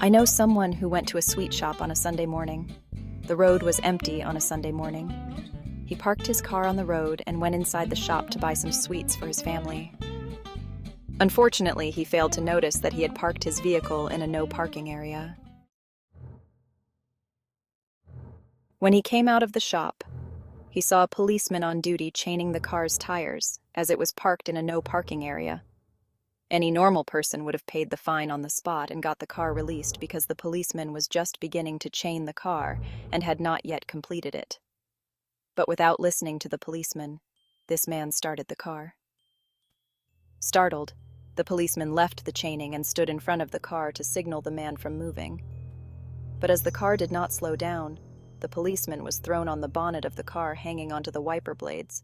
I know someone who went to a sweet shop on a Sunday morning. The road was empty on a Sunday morning. He parked his car on the road and went inside the shop to buy some sweets for his family. Unfortunately, he failed to notice that he had parked his vehicle in a no parking area. When he came out of the shop, he saw a policeman on duty chaining the car's tires as it was parked in a no parking area. Any normal person would have paid the fine on the spot and got the car released because the policeman was just beginning to chain the car and had not yet completed it. But without listening to the policeman, this man started the car. Startled, the policeman left the chaining and stood in front of the car to signal the man from moving. But as the car did not slow down, the policeman was thrown on the bonnet of the car, hanging onto the wiper blades.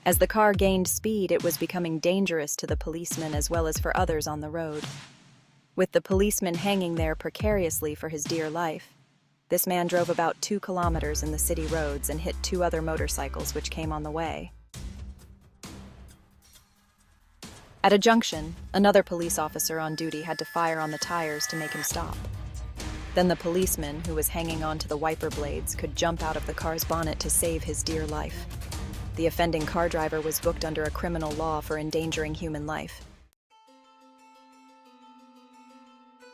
As the car gained speed, it was becoming dangerous to the policeman as well as for others on the road. With the policeman hanging there precariously for his dear life, this man drove about 2 kilometers in the city roads and hit 2 other motorcycles which came on the way. At a junction, another police officer on duty had to fire on the tires to make him stop. Then the policeman, who was hanging onto the wiper blades, could jump out of the car's bonnet to save his dear life. The offending car driver was booked under a criminal law for endangering human life.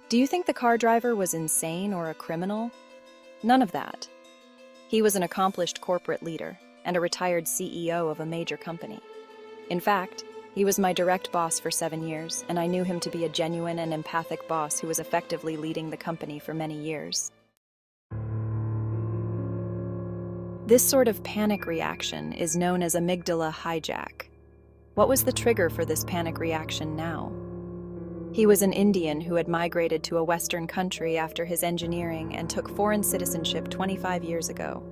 Do you think the car driver was insane or a criminal? None of that. He was an accomplished corporate leader and a retired CEO of a major company. In fact, he was my direct boss for 7 years, and I knew him to be a genuine and empathic boss who was effectively leading the company for many years. This sort of panic reaction is known as amygdala hijack. What was the trigger for this panic reaction now? He was an Indian who had migrated to a Western country after his engineering and took foreign citizenship 25 years ago.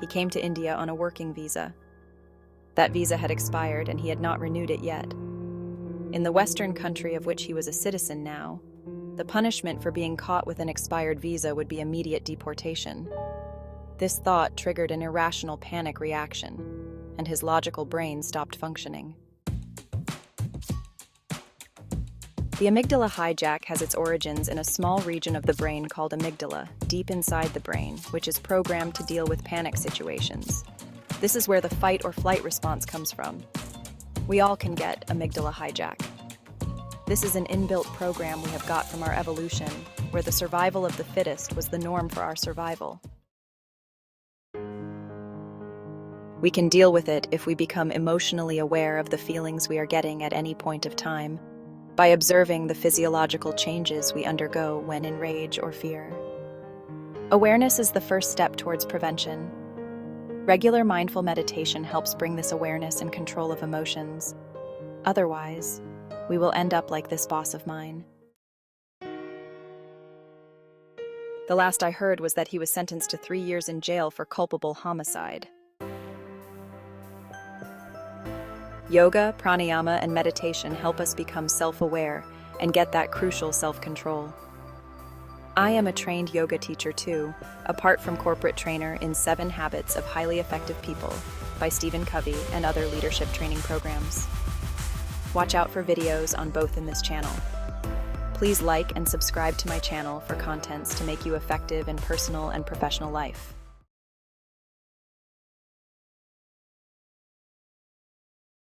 He came to India on a working visa. That visa had expired and he had not renewed it yet. In the Western country of which he was a citizen now, the punishment for being caught with an expired visa would be immediate deportation. This thought triggered an irrational panic reaction, and his logical brain stopped functioning. The amygdala hijack has its origins in a small region of the brain called amygdala, deep inside the brain, which is programmed to deal with panic situations. This is where the fight or flight response comes from. We all can get amygdala hijack. This is an inbuilt program we have got from our evolution, where the survival of the fittest was the norm for our survival. We can deal with it if we become emotionally aware of the feelings we are getting at any point of time, by observing the physiological changes we undergo when in rage or fear. Awareness is the first step towards prevention. Regular mindful meditation helps bring this awareness and control of emotions. Otherwise, we will end up like this boss of mine. The last I heard was that he was sentenced to 3 years in jail for culpable homicide. Yoga, pranayama, and meditation help us become self-aware and get that crucial self-control. I am a trained yoga teacher too, apart from corporate trainer in 7 Habits of Highly Effective People by Stephen Covey and other leadership training programs. Watch out for videos on both in this channel. Please like and subscribe to my channel for contents to make you effective in personal and professional life.